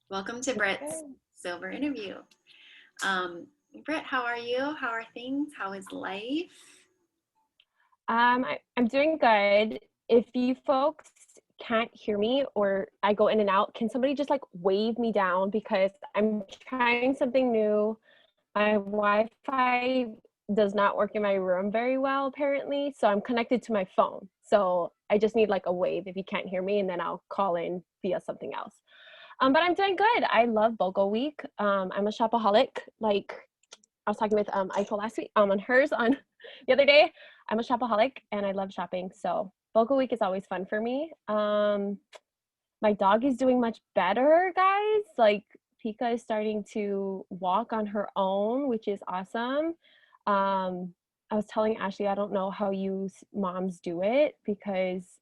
Welcome to Britt's Okay. Silver Interview. Um, Britt, how are you? How are things? How is life? I'm doing good. If you folks can't hear me or I go in and out, can somebody just like wave me down because I'm trying something new. My Wi-Fi does not work in my room very well, apparently. So I'm connected to my phone. So I just need like a wave if you can't hear me, and then I'll call in via something else. But I'm doing good. I love BOGO week. I'm a shopaholic. Like I was talking with Eiffel last week on hers on the other day. I'm a shopaholic and I love shopping. So BOGO week is always fun for me. My dog is doing much better, guys. Like Pika is starting to walk on her own, which is awesome. I was telling Ashley, I don't know how you moms do it because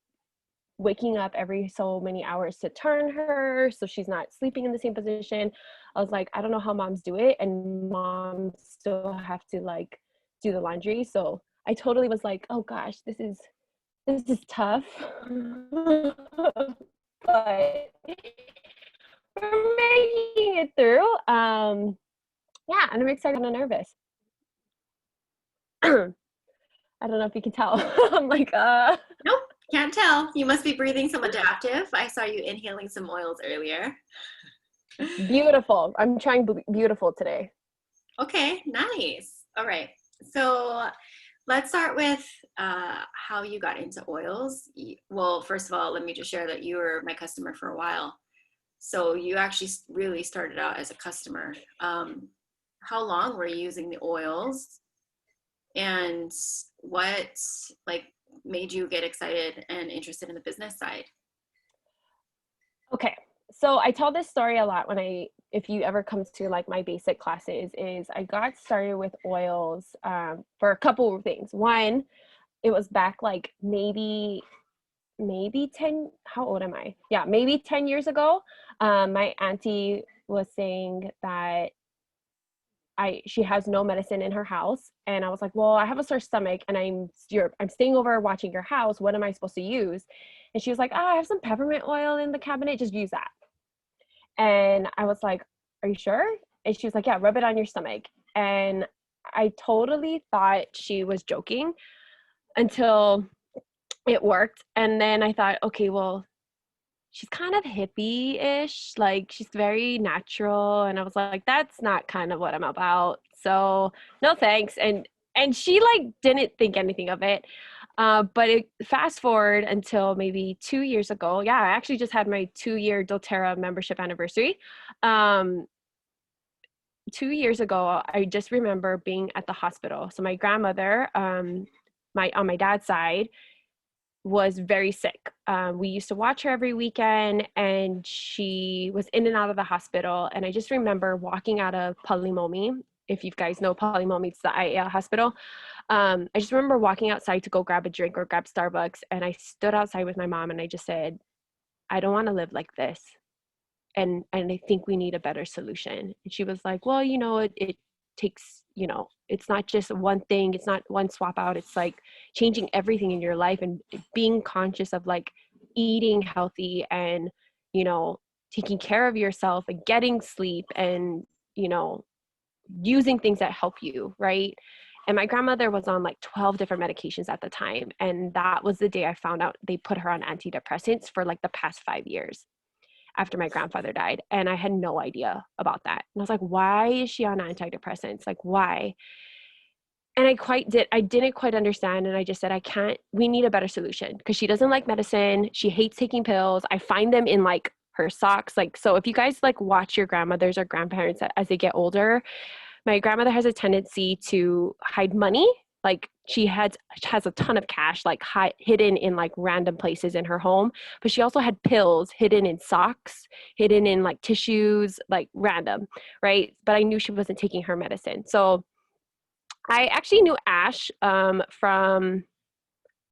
waking up every so many hours to turn her so she's not sleeping in the same position. I was like, I don't know how moms do it, and moms still have to like do the laundry. So I totally was like, oh gosh, this is tough. But we're making it through. Yeah, and I'm excited and nervous. I don't know if you can tell. I'm like, Nope, can't tell. You must be breathing some adaptive. I saw you inhaling some oils earlier. beautiful. I'm trying beautiful today. Okay, nice. All right. So let's start with how you got into oils. Well, first of all, let me just share that you were my customer for a while. So you actually really started out as a customer. How long were you using the oils? And what like made you get excited and interested in the business side? Okay. So I tell this story a lot when if you ever come to like my basic classes, is I got started with oils for a couple of things. One, it was back like maybe 10, how old am I? Yeah, maybe 10 years ago. My auntie was saying that she has no medicine in her house, and I was like, well, I have a sore stomach and I'm staying over watching your house. What am I supposed to use? And she was like, I have some peppermint oil in the cabinet, just use that. And I was like, are you sure? And she was like, yeah, rub it on your stomach. And I totally thought she was joking until it worked. And then I thought, okay, well, she's kind of hippie-ish, like she's very natural. And I was like, that's not kind of what I'm about. So no thanks. And she like didn't think anything of it. But it fast forward until maybe 2 years ago. Yeah, I actually just had my 2-year doTERRA membership anniversary. Um, 2 years ago, I just remember being at the hospital. So my grandmother, my on my dad's side, was very sick. We used to watch her every weekend, and she was in and out of the hospital. And I just remember walking out of Palimomi. If you guys know Palimomi, it's the IAL hospital. I just remember walking outside to go grab a drink or grab Starbucks, and I stood outside with my mom, and I just said, I don't want to live like this. And I think we need a better solution. And she was like, well, it takes, it's not just one thing, it's not one swap out, it's like changing everything in your life and being conscious of like eating healthy and, you know, taking care of yourself and getting sleep and, you know, using things that help you, right? And my grandmother was on like 12 different medications at the time. And that was the day I found out they put her on antidepressants for like the past 5 years after my grandfather died. And I had no idea about that. And I was like, why is she on antidepressants? Like, why? And I didn't quite understand. And I just said, we need a better solution because she doesn't like medicine. She hates taking pills. I find them in like her socks. Like, so if you guys like watch your grandmothers or grandparents as they get older, my grandmother has a tendency to hide money. Like has a ton of cash like hidden in like random places in her home, but she also had pills hidden in socks, hidden in like tissues, like random, right? But I knew she wasn't taking her medicine. So I actually knew Ash from,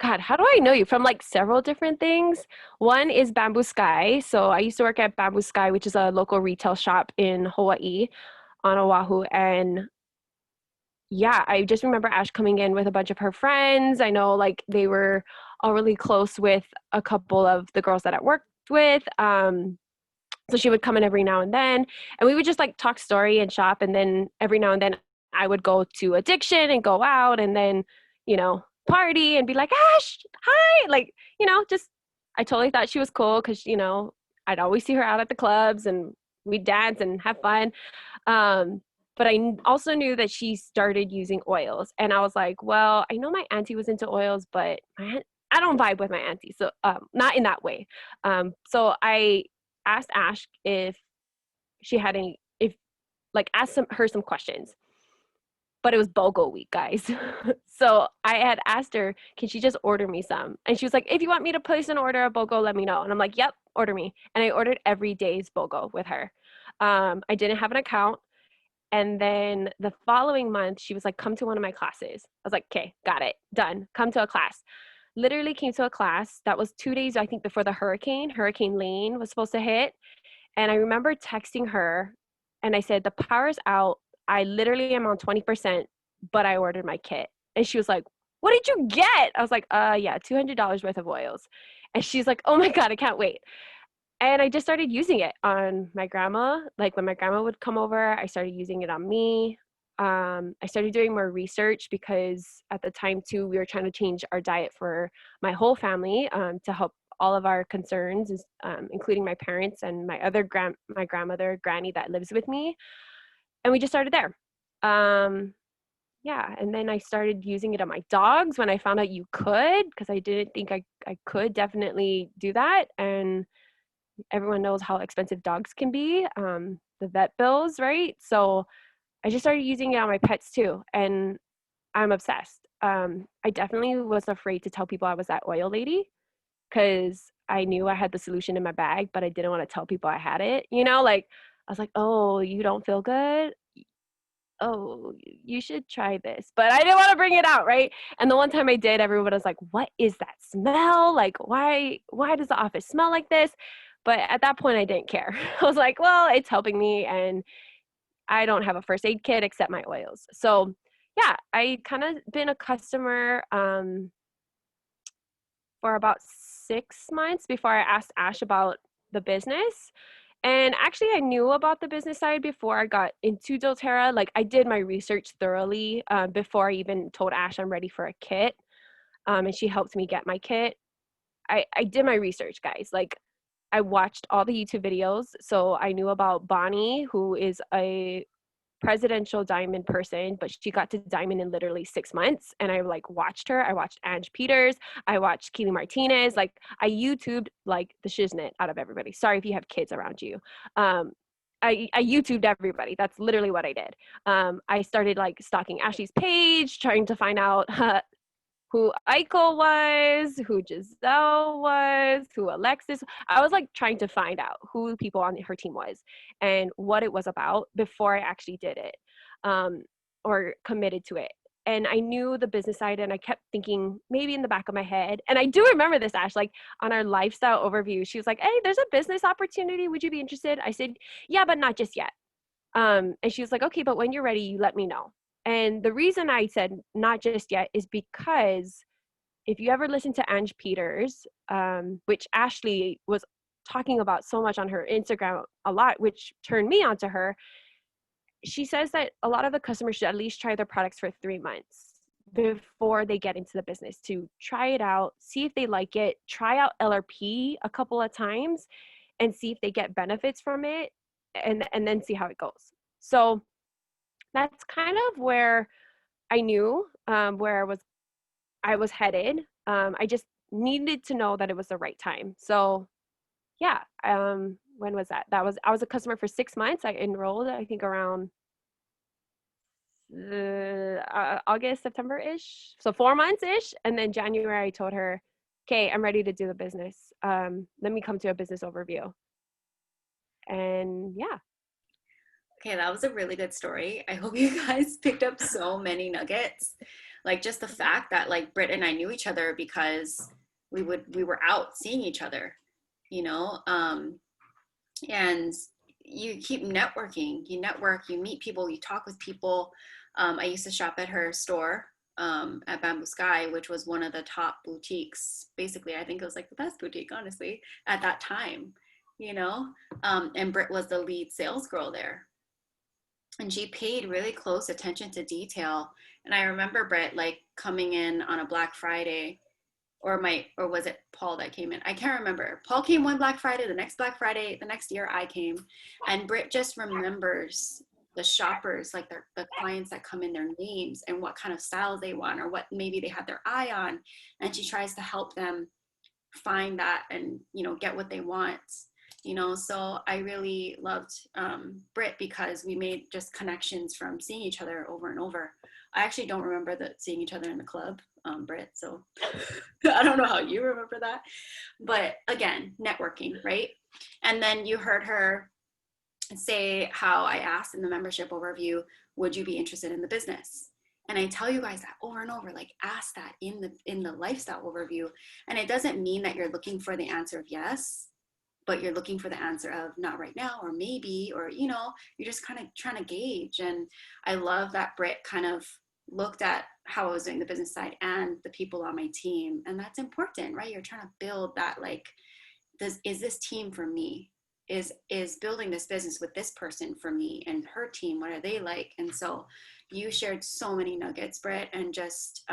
God, how do I know you? From like several different things. One is Bamboo Sky. So I used to work at Bamboo Sky, which is a local retail shop in Hawaii on Oahu. And yeah, I just remember Ash coming in with a bunch of her friends. I know like they were all really close with a couple of the girls that I worked with. So she would come in every now and then, and we would just like talk story and shop. And then every now and then I would go to Addiction and go out and then, party and be like, Ash, hi. Like, just, I totally thought she was cool because, I'd always see her out at the clubs and we'd dance and have fun. Um, but I also knew that she started using oils. And I was like, well, I know my auntie was into oils, but I don't vibe with my auntie. So not in that way. So I asked Ash if she had any, if like asked her some questions. But it was BOGO week, guys. So I had asked her, can she just order me some? And she was like, if you want me to place an order of BOGO, let me know. And I'm like, yep, order me. And I ordered every day's BOGO with her. I didn't have an account. And then the following month, she was like, come to one of my classes. I was like, okay, got it, done. Come to a class. Literally came to a class that was 2 days, I think, before the Hurricane Lane was supposed to hit. And I remember texting her and I said, the power's out. I literally am on 20%, but I ordered my kit. And she was like, what did you get? I was like, yeah, $200 worth of oils. And she's like, oh my God, I can't wait. And I just started using it on my grandma. Like when my grandma would come over, I started using it on me. I started doing more research because at the time too, we were trying to change our diet for my whole family to help all of our concerns, including my parents and my grandmother, Granny, that lives with me. And we just started there. Yeah, and then I started using it on my dogs when I found out you could, because I didn't think I could definitely do that. And everyone knows how expensive dogs can be, the vet bills, right? So I just started using it on my pets too, and I'm obsessed. I definitely was afraid to tell people I was that oil lady because I knew I had the solution in my bag, but I didn't want to tell people I had it. Like I was like, oh, you don't feel good? Oh, you should try this. But I didn't want to bring it out, right? And the one time I did, everyone was like, what is that smell? Like, why does the office smell like this? But at that point, I didn't care. I was like, well, it's helping me. And I don't have a first aid kit except my oils. So yeah, I kind of been a customer for about 6 months before I asked Ash about the business. And actually, I knew about the business side before I got into doTERRA. Like, I did my research thoroughly before I even told Ash I'm ready for a kit. And she helped me get my kit. I did my research, guys. Like, I watched all the YouTube videos. So I knew about Bonnie, who is a presidential diamond person, but she got to diamond in literally 6 months. And I like watched her. I watched Ange Peters. I watched Keely Martinez. Like I YouTubed like the shiznit out of everybody. Sorry if you have kids around you. I YouTubed everybody. That's literally what I did. I started like stalking Ashley's page, trying to find out who Eichel was, who Giselle was, who Alexis. I was like trying to find out who people on her team was and what it was about before I actually did it or committed to it. And I knew the business side and I kept thinking maybe in the back of my head. And I do remember this, Ash, like on our lifestyle overview, she was like, hey, there's a business opportunity. Would you be interested? I said, yeah, but not just yet. And she was like, okay, but when you're ready, you let me know. And the reason I said not just yet is because if you ever listen to Ange Peters, which Ashley was talking about so much on her Instagram a lot, which turned me onto her, she says that a lot of the customers should at least try their products for 3 months before they get into the business to try it out, see if they like it, try out LRP a couple of times and see if they get benefits from it and then see how it goes. So that's kind of where I knew where I was headed. I just needed to know that it was the right time. So yeah, when was that? I was a customer for 6 months. I enrolled, I think around August, September ish. So 4 months ish. And then January, I told her, okay, I'm ready to do the business. Let me come to a business overview. And yeah. Okay, that was a really good story. I hope you guys picked up so many nuggets. Like just the fact that like Britt and I knew each other because we were out seeing each other, you know? And you keep networking. You network, you meet people, you talk with people. I used to shop at her store at Bamboo Sky, which was one of the top boutiques. Basically, I think it was like the best boutique, honestly, at that time. you know, and Britt was the lead sales girl there. And she paid really close attention to detail. And I remember Britt like coming in on a Black Friday, or was it Paul that came in? I can't remember. Paul came one Black Friday, the next Black Friday, the next year I came, and Britt just remembers the shoppers, like the clients that come in, their names and what kind of styles they want or what maybe they had their eye on, and she tries to help them find that and get what they want. So I really loved Britt because we made just connections from seeing each other over and over. I actually don't remember seeing each other in the club, Britt, so I don't know how you remember that, but again, networking, right? And then you heard her say how I asked in the membership overview, would you be interested in the business? And I tell you guys that over and over, like ask that in the lifestyle overview. And it doesn't mean that you're looking for the answer of yes, but you're looking for the answer of not right now, or maybe, or you're just kind of trying to gauge. And I love that Britt kind of looked at how I was doing the business side and the people on my team. And that's important, right? You're trying to build that, like, is this team for me? Is building this business with this person for me and her team, what are they like? And so you shared so many nuggets, Britt, and just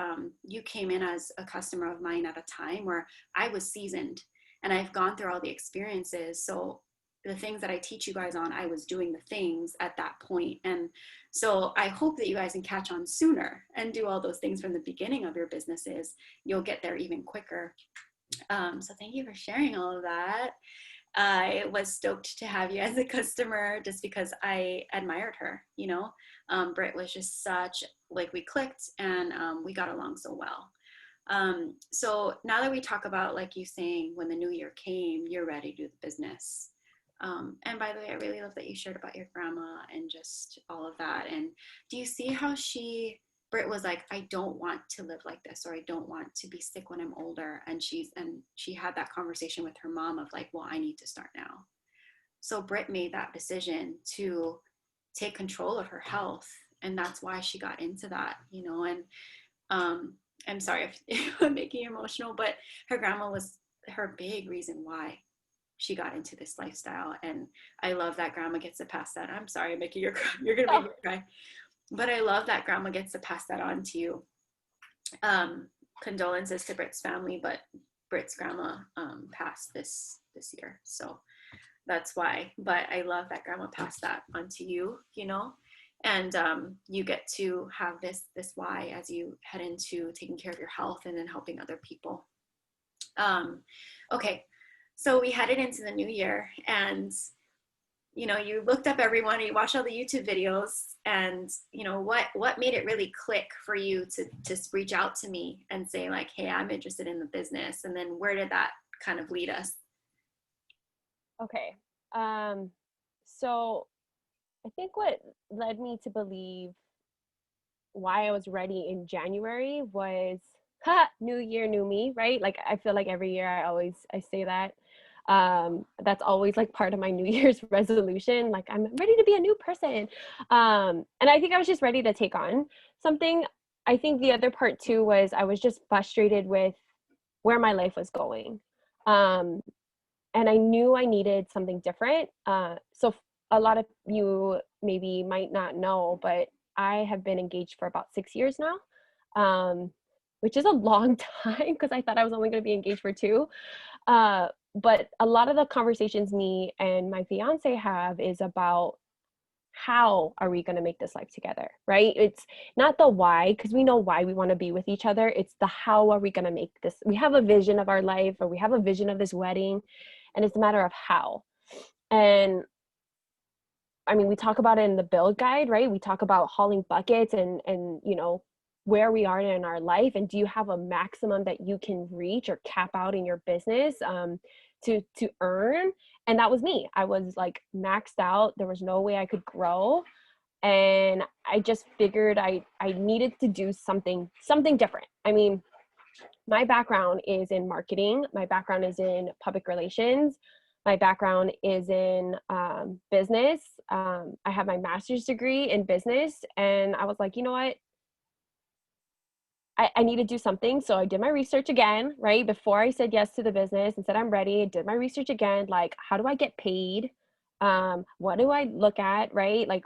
you came in as a customer of mine at a time where I was seasoned and I've gone through all the experiences. So the things that I teach you guys on, I was doing the things at that point. And so I hope that you guys can catch on sooner and do all those things from the beginning of your businesses. You'll get there even quicker. So thank you for sharing all of that. I was stoked to have you as a customer just because I admired her, Britt was just like we clicked and we got along so well. So now that we talk about, like you saying, when the new year came, you're ready to do the business. And by the way, I really love that you shared about your grandma and just all of that. And do you see how Britt was like, I don't want to live like this, or I don't want to be sick when I'm older. And she had that conversation with her mom of like, well, I need to start now. So Britt made that decision to take control of her health. And that's why she got into that, and I'm sorry if I'm making you emotional, but her grandma was her big reason why she got into this lifestyle. And I love that grandma gets to pass that. I'm sorry, I'm making you're going to make me cry. But I love that grandma gets to pass that on to you. Condolences to Britt's family, but Britt's grandma passed this year. So that's why. But I love that grandma passed that on to you, and you get to have this why as you head into taking care of your health and then helping other people. Okay, so we headed into the new year, and you looked up everyone, you watched all the YouTube videos, and what made it really click for you to reach out to me and say like, hey, I'm interested in the business? And then where did that kind of lead us? Okay. So I think what led me to believe why I was ready in January was new year, new me, right? Like I feel like every year I say that. That's always like part of my New Year's resolution. Like I'm ready to be a new person. And I think I was just ready to take on something. I think the other part too was I was just frustrated with where my life was going. And I knew I needed something different. So a lot of you maybe might not know, but I have been engaged for about 6 years now, which is a long time because I thought I was only going to be engaged for 2. But a lot of the conversations me and my fiance have is about how are we going to make this life together, right? It's not the why, because we know why we want to be with each other. It's the how are we going to make this. We have a vision of our life, or we have a vision of this wedding, and it's a matter of how. And I mean, we talk about it in the build guide, right? We talk about hauling buckets and where we are in our life, and do you have a maximum that you can reach or cap out in your business to earn? And that was me. I was like maxed out. There was no way I could grow, and I just figured I needed to do something different. I mean, my background is in marketing. My background is in public relations. My background is in business. I have my master's degree in business, and I was like, you know what? I need to do something. So I did my research again, right? Before I said yes to the business and said I'm ready, I did my research again. Like, how do I get paid? What do I look at, right? Like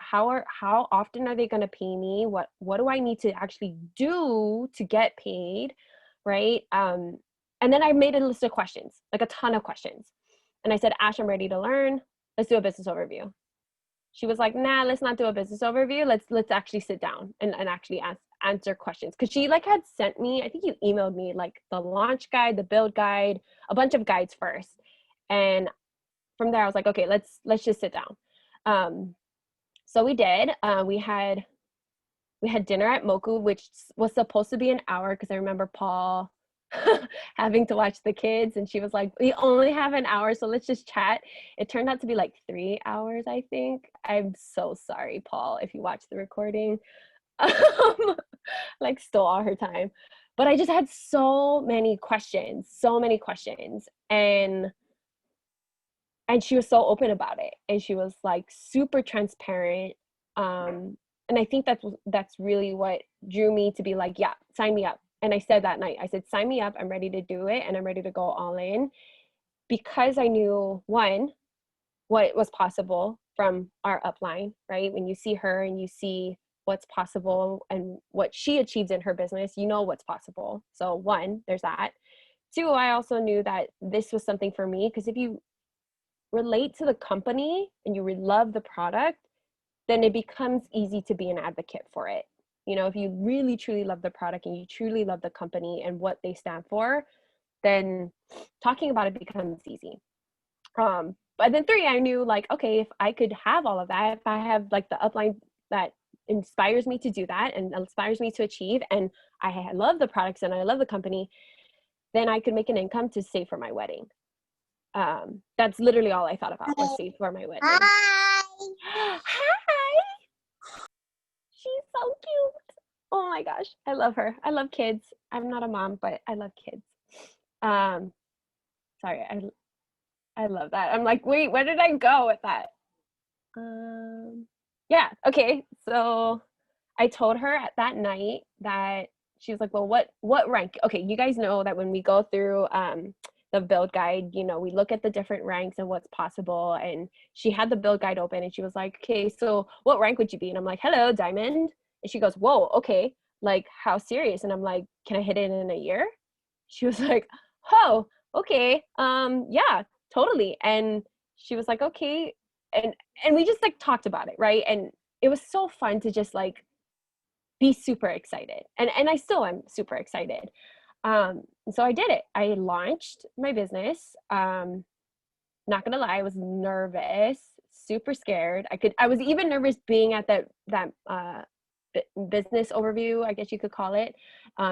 how often are they going to pay me? What do I need to actually do to get paid? Right. And then I made a list of questions, like a ton of questions. And I said, Ash, I'm ready to learn. Let's do a business overview. She was like, nah, let's not do a business overview. Let's actually sit down and actually answer questions. Cause she like had sent me, I think you emailed me like the launch guide, the build guide, a bunch of guides first. And from there I was like, okay, let's just sit down. So we did. We had dinner at Moku, which was supposed to be an hour because I remember Paul having to watch the kids, and she was like, we only have an hour, so let's just chat. It turned out to be like 3 hours, I think. I'm so sorry, Paul, if you watch the recording. Like stole all her time. But I just had so many questions, and she was so open about it, and she was like super transparent. And I think that's really what drew me to be like, yeah, sign me up. And I said that night, I said, sign me up, I'm ready to do it, and I'm ready to go all in, because I knew, one, what was possible from our upline, right? When you see her and you see what's possible and what she achieves in her business, you know what's possible. So one, there's that. Two, I also knew that this was something for me, because if you relate to the company and you love the product, then it becomes easy to be an advocate for it. You know, if you really truly love the product and you truly love the company and what they stand for, then talking about it becomes easy. But then three, I knew like, okay, if I could have all of that, if I have like the upline that inspires me to do that and inspires me to achieve, and I love the products and I love the company, then I could make an income to save for my wedding. That's literally all I thought about, was save for my wedding. Hi. Hi. She's so cute. Oh my gosh, I love her. I love kids. I'm not a mom, but I love kids. Um, sorry, I love that. I'm like, wait, where did I go with that? Yeah, okay. So I told her at that night that, she was like, well, what rank? Okay, you guys know that when we go through the build guide, you know, we look at the different ranks and what's possible. And she had the build guide open and she was like, okay, so what rank would you be? And I'm like, hello, diamond. And she goes, whoa, okay, like how serious? And I'm like, can I hit it in a year? She was like, oh, okay, yeah, totally. And she was like, okay. And we just like talked about it, right? And it was so fun to just like be super excited. And I still am super excited. So I did it. I launched my business. Not gonna lie, I was nervous, super scared. I was even nervous being at that business overview, I guess you could call it,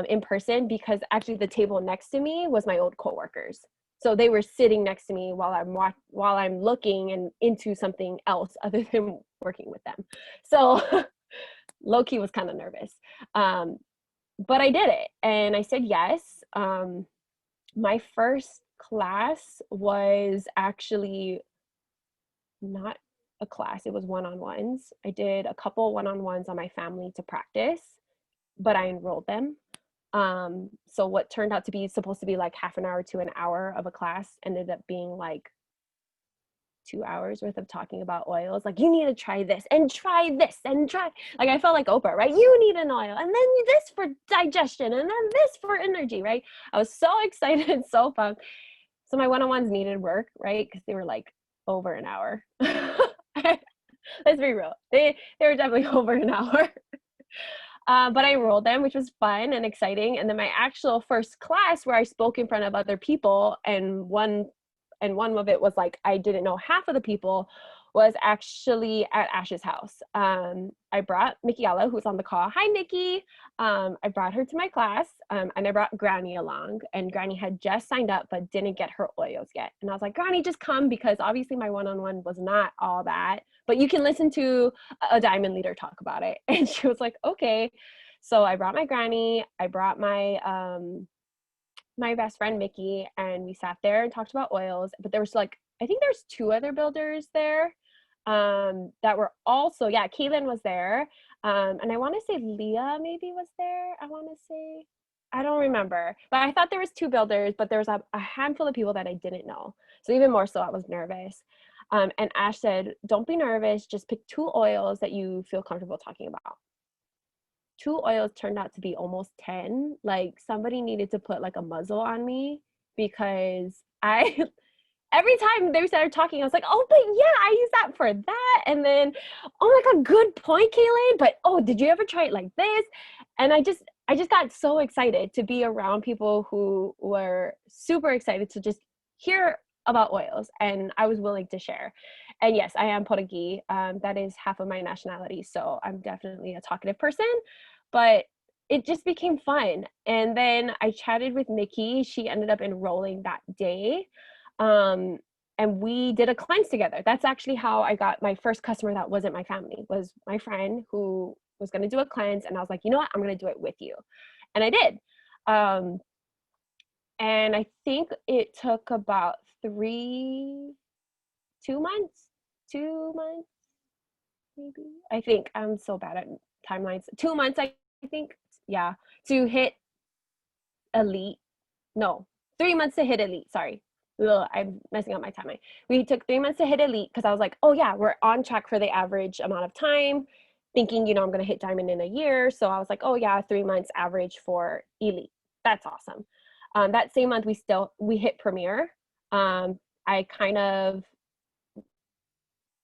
in person, because actually the table next to me was my old coworkers. So they were sitting next to me while I'm looking and into something else other than working with them. So low-key was kind of nervous. But I did it and I said yes. My first class was actually not a class, it was one-on-ones. I did a couple one-on-ones on my family to practice, but I enrolled them. So what turned out to be supposed to be like half an hour to an hour of a class ended up being like 2 hours worth of talking about oils. Like, you need to try this and try this and try, like, I felt like Oprah, right? You need an oil and then this for digestion and then this for energy, right? I was so excited, so pumped. So my one-on-ones needed work, right? Because they were like over an hour. Let's be real. They were definitely over an hour. But I enrolled them, which was fun and exciting. And then my actual first class, where I spoke in front of other people, and one of it was like, I didn't know half of the people, was actually at Ash's house. I brought Mikiela, who's on the call. Hi, Nikki. I brought her to my class, and I brought Granny along. And Granny had just signed up, but didn't get her oils yet. And I was like, Granny, just come, because obviously my one-on-one was not all that, but you can listen to a diamond leader talk about it. And she was like, okay. So I brought my Granny. I brought my best friend Mickey, and we sat there and talked about oils. But there was like, I think there's two other builders there. that were also, yeah, Kaylin was there. And I want to say Leah maybe was there. I want to say, I don't remember, but I thought there was two builders, but there was a handful of people that I didn't know. So even more so, I was nervous. And Ash said, don't be nervous. Just pick two oils that you feel comfortable talking about. Two oils turned out to be almost 10. Like somebody needed to put like a muzzle on me because I every time they started talking, I was like, oh, but yeah, I use that for that. And then, oh my God, good point, Kaylin. But oh, did you ever try it like this? And I just got so excited to be around people who were super excited to just hear about oils. And I was willing to share. And yes, I am Portuguese. That is half of my nationality. So I'm definitely a talkative person. But it just became fun. And then I chatted with Nikki. She ended up enrolling that day. Um, and we did a cleanse together. That's actually how I got my first customer that wasn't my family, was my friend who was going to do a cleanse. And I was like, you know what? I'm going to do it with you. And I did. Um, and I think it took about 2 months, 2 months, maybe. I think I'm so bad at timelines. 2 months, I think. Yeah. To hit elite. No, 3 months to hit elite. Sorry. Ugh, I'm messing up my timeline. We took 3 months to hit elite because I was like, oh yeah, we're on track for the average amount of time, thinking, I'm going to hit diamond in a year. So I was like, oh yeah, 3 months average for elite. That's awesome. That same month, we hit premier. I kind of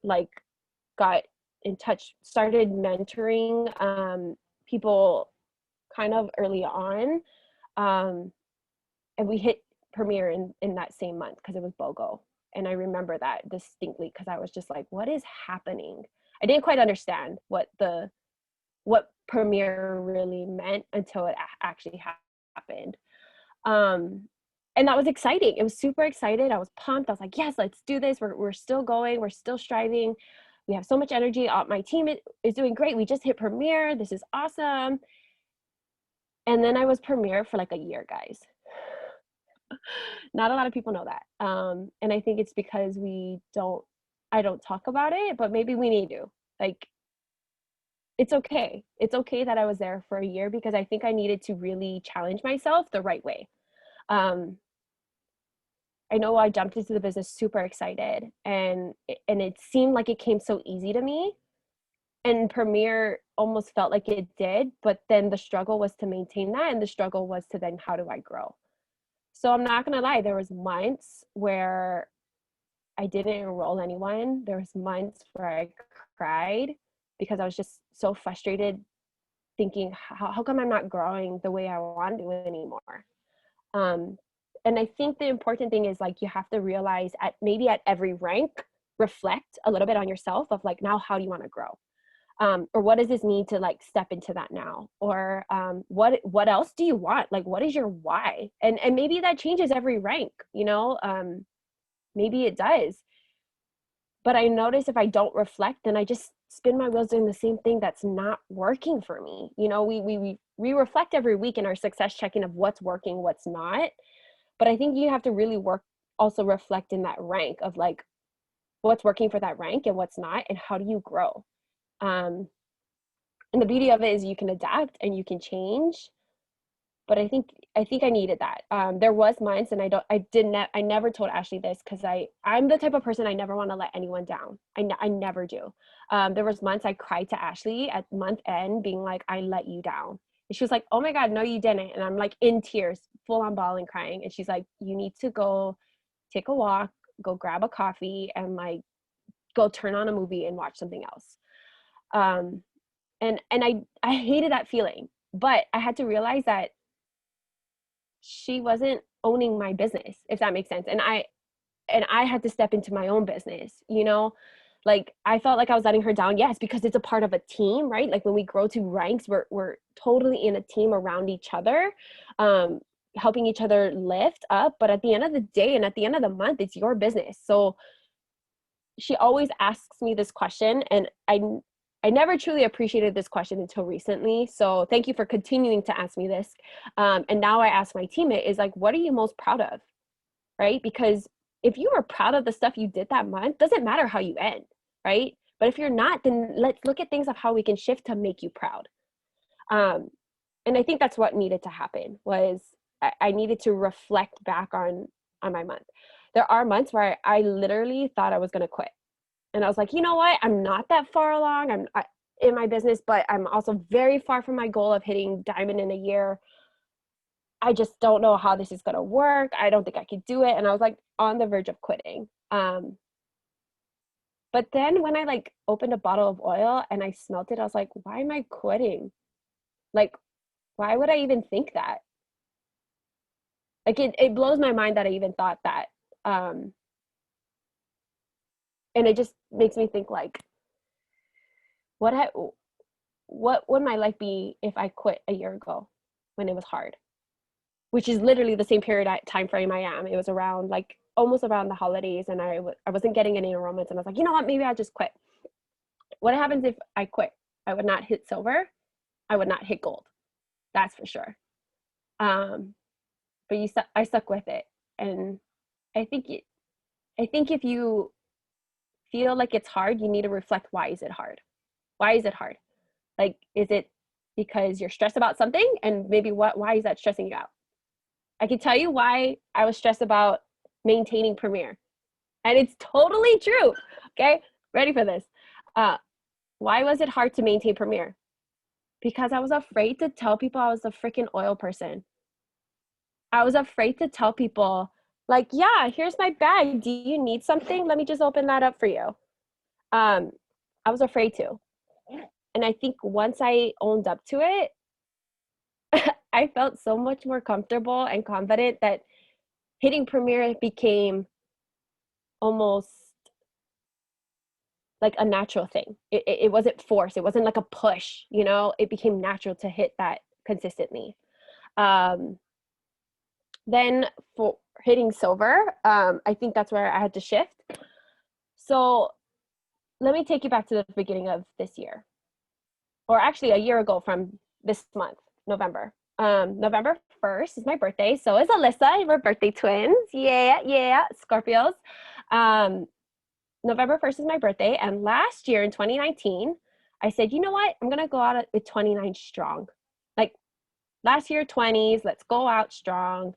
like got in touch, started mentoring people kind of early on. Um, and we hit premiere in that same month because it was BOGO. And I remember that distinctly because I was just like, what is happening? I didn't quite understand what premiere really meant until it actually happened. Um, and that was exciting. It was super excited. I was pumped. I was like, yes, let's do this. We're still going. We're still striving. We have so much energy. My team is doing great. We just hit premiere. This is awesome. And then I was premiere for like a year, guys. Not a lot of people know that. And I think it's because I don't talk about it, but maybe we need to. Like, it's okay. It's okay that I was there for a year because I think I needed to really challenge myself the right way. Um, I know I jumped into the business super excited and it seemed like it came so easy to me. And Premiere almost felt like it did, but then the struggle was to maintain that, and the struggle was to then how do I grow? So I'm not gonna lie, there was months where I didn't enroll anyone. There was months where I cried because I was just so frustrated, thinking, how come I'm not growing the way I want to anymore? Um, and I think the important thing is like you have to realize at every rank, reflect a little bit on yourself of like, now how do you want to grow? Or what does this mean to like step into that now? Or what else do you want? Like, what is your why? And maybe that changes every rank, maybe it does. But I notice if I don't reflect, then I just spin my wheels doing the same thing that's not working for me. We reflect every week in our success check-in of what's working, what's not. But I think you have to really also reflect in that rank of like what's working for that rank and what's not, and how do you grow? And the beauty of it is you can adapt and you can change. But I think I needed that. There was months, and I never told Ashley this because I'm the type of person I never want to let anyone down. I never do. There was months I cried to Ashley at month end, being like, I let you down. And she was like, oh my God, no, you didn't. And I'm like in tears, full on bawling, crying. And she's like, you need to go take a walk, go grab a coffee, and like go turn on a movie and watch something else. Um, and I hated that feeling, but I had to realize that she wasn't owning my business, if that makes sense. And I had to step into my own business. Like I felt like I was letting her down, yes, because it's a part of a team, right? Like when we grow to ranks, we're totally in a team around each other, helping each other lift up. But at the end of the day and at the end of the month, it's your business. So she always asks me this question, and I never truly appreciated this question until recently. So thank you for continuing to ask me this. And now I ask my teammate is like, what are you most proud of? Right? Because if you were proud of the stuff you did that month, doesn't matter how you end, right? But if you're not, then let's look at things of how we can shift to make you proud. And I think that's what needed to happen was I needed to reflect back on my month. There are months where I literally thought I was going to quit. And I was like, you know what? I'm not that far along. In my business, but I'm also very far from my goal of hitting diamond in a year. I just don't know how this is going to work. I don't think I could do it. And I was like on the verge of quitting. But then when I like opened a bottle of oil and I smelt it, I was like, why am I quitting? Like, why would I even think that? Like it blows my mind that I even thought that. And it just makes me think like, what would my life be if I quit a year ago when it was hard? Which is literally the same period time frame I am. It was around like almost around the holidays, and I wasn't getting any enrollments, and I was like, you know what, maybe I'll just quit. What happens if I quit? I would not hit silver. I would not hit gold. That's for sure. But I stuck with it, and I think if you feel like it's hard, you need to reflect, why is it hard? Why is it hard? Like, is it because you're stressed about something? And maybe why is that stressing you out? I can tell you why I was stressed about maintaining Premiere. And it's totally true. Okay, ready for this. Why was it hard to maintain Premiere? Because I was afraid to tell people I was a freaking oil person. I was afraid to tell people, like, yeah, here's my bag. Do you need something? Let me just open that up for you. I was afraid to. And I think once I owned up to it, I felt so much more comfortable and confident that hitting Premiere became almost like a natural thing. It wasn't forced. It wasn't like a push, you know, it became natural to hit that consistently. Then for hitting silver, I think that's where I had to shift. So let me take you back to the beginning of this year, or actually a year ago from this month, November. November 1st is my birthday. So is Alyssa. We're birthday twins. Yeah. Scorpios. November 1st is my birthday. And last year in 2019, I said, you know what? I'm going to go out with 29 strong. Like last year, 20s, let's go out strong.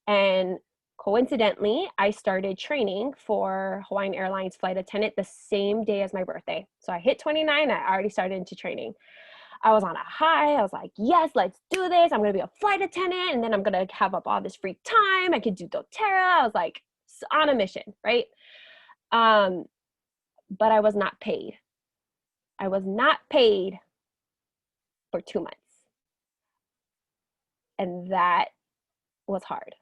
And coincidentally, I started training for Hawaiian Airlines flight attendant the same day as my birthday. So I hit 29, I already started into training. I was on a high. I was like, yes, let's do this. I'm going to be a flight attendant. And then I'm going to have up all this free time. I could do doTERRA. I was like on a mission, right? But I was not paid. I was not paid for 2 months. And that was hard.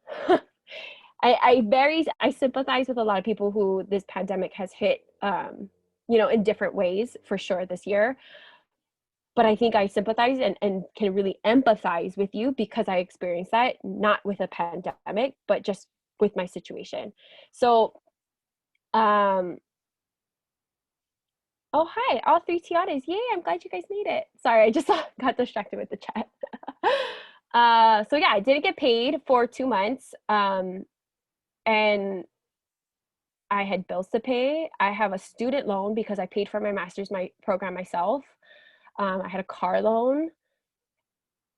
I sympathize with a lot of people who this pandemic has hit, in different ways for sure this year. But I think I sympathize and can really empathize with you because I experienced that, not with a pandemic, but just with my situation. So, oh, hi, all three Tiaras. Yay, I'm glad you guys made it. Sorry, I just got distracted with the chat. So yeah, I didn't get paid for 2 months. And I had bills to pay. I have a student loan because I paid for my master's program myself. I had a car loan.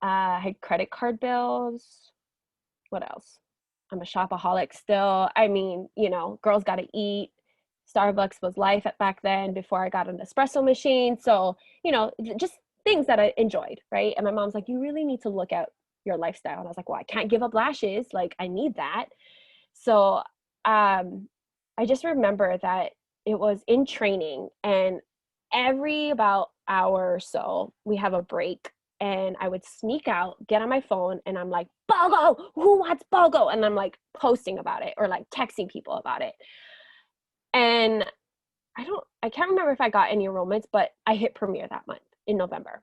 I had credit card bills. What else? I'm a shopaholic still. I mean, girls got to eat. Starbucks was life back then before I got an espresso machine. So, just things that I enjoyed, right? And my mom's like, you really need to look at your lifestyle. And I was like, well, I can't give up lashes. Like, I need that. So I just remember that it was in training, and every about hour or so, we have a break, and I would sneak out, get on my phone, and I'm like, BOGO, who wants BOGO? And I'm like posting about it or like texting people about it. And I can't remember if I got any enrollments, but I hit Premiere that month in November.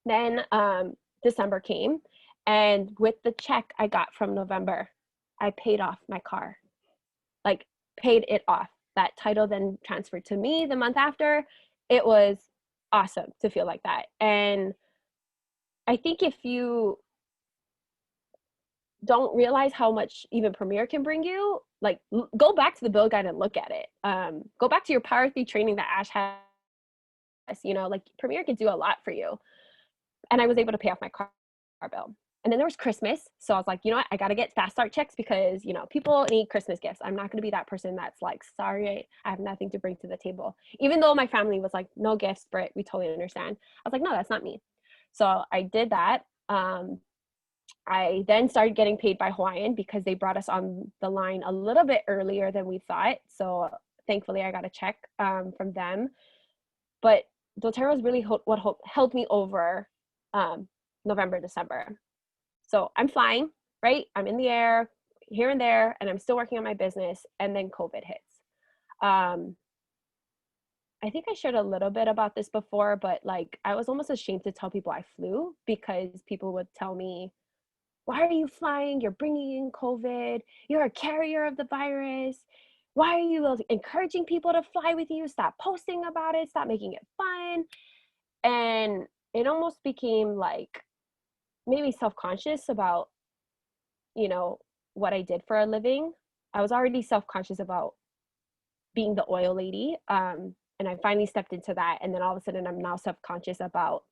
Then December came, and with the check I got from November, I paid off my car, like paid it off. That title then transferred to me the month after. It was awesome to feel like that. And I think if you don't realize how much even Premier can bring you, like go back to the build guide and look at it. Go back to your Power 3 training that Ash has, like Premier can do a lot for you. And I was able to pay off my car bill. And then there was Christmas. So I was like, you know what? I got to get fast start checks because, people need Christmas gifts. I'm not going to be that person that's like, sorry, I have nothing to bring to the table. Even though my family was like, no gifts, Britt, we totally understand. I was like, no, that's not me. So I did that. I then started getting paid by Hawaiian because they brought us on the line a little bit earlier than we thought. So thankfully I got a check from them. But doTERRA was really what held me over November, December. So I'm flying, right? I'm in the air here and there, and I'm still working on my business. And then COVID hits. I think I shared a little bit about this before, but like I was almost ashamed to tell people I flew because people would tell me, why are you flying? You're bringing in COVID. You're a carrier of the virus. Why are you encouraging people to fly with you? Stop posting about it. Stop making it fun. And it almost became like maybe self-conscious about, what I did for a living. I was already self-conscious about being the oil lady. And I finally stepped into that. And then all of a sudden I'm now self-conscious about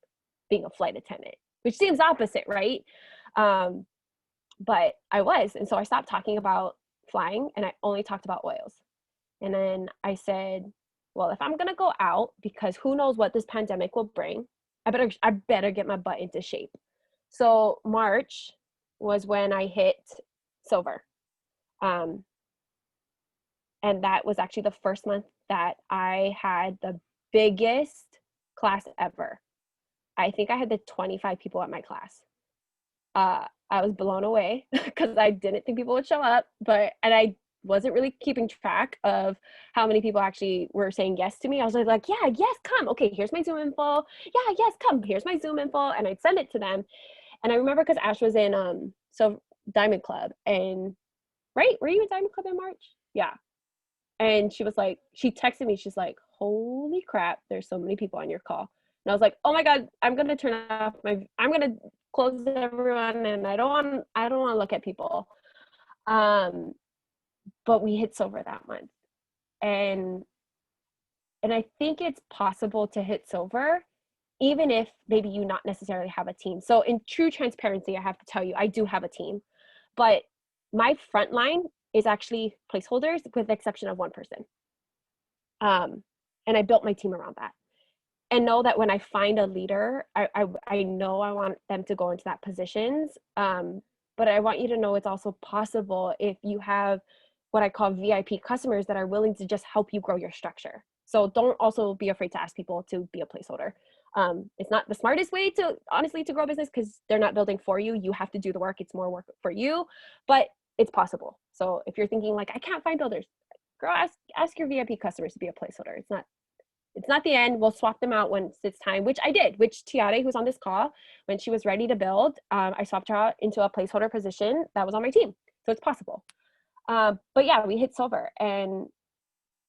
being a flight attendant, which seems opposite, right? But I was. And so I stopped talking about flying and I only talked about oils. And then I said, well, if I'm going to go out, because who knows what this pandemic will bring, I better get my butt into shape. So March was when I hit silver. And that was actually the first month that I had the biggest class ever. I think I had the 25 people at my class. I was blown away because I didn't think people would show up, and I wasn't really keeping track of how many people actually were saying yes to me. I was like, yeah, yes, come. Okay, here's my Zoom info. Yeah, yes, come. Here's my Zoom info. And I'd send it to them. And I remember because Ash was in Diamond Club, and right, were you in Diamond Club in March? Yeah. And she was like, she texted me, she's like, holy crap, there's so many people on your call. And I was like, oh my God, I'm gonna close everyone, and I don't want to look at people. But we hit silver that month. And I think it's possible to hit silver even if maybe you not necessarily have a team. So in true transparency, I have to tell you, I do have a team, but my front line is actually placeholders with the exception of one person. And I built my team around that. And know that when I find a leader, I know I want them to go into that positions. But I want you to know it's also possible if you have what I call VIP customers that are willing to just help you grow your structure. So don't also be afraid to ask people to be a placeholder. It's not the smartest way to honestly to grow business because they're not building for you. You have to do the work. It's more work for you, but it's possible. So if you're thinking like, I can't find builders, girl, ask your VIP customers to be a placeholder. It's not the end. We'll swap them out when it's time, which I did, which Tiare, who's on this call, when she was ready to build, I swapped her out into a placeholder position that was on my team. So it's possible. But yeah, we hit silver. And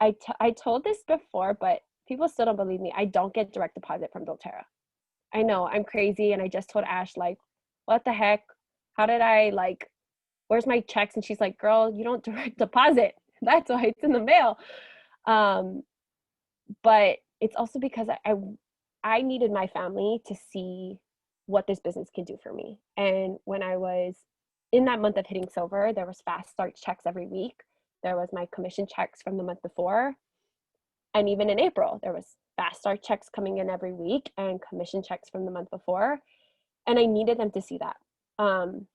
I told this before, but people still don't believe me. I don't get direct deposit from doTERRA. I know I'm crazy. And I just told Ash, like, what the heck? How did I, like, where's my checks? And she's like, girl, you don't direct deposit. That's why it's in the mail. But it's also because I needed my family to see what this business can do for me. And when I was in that month of hitting silver, there was fast start checks every week. There was my commission checks from the month before. And even in April, there was fast start checks coming in every week and commission checks from the month before. And I needed them to see that. And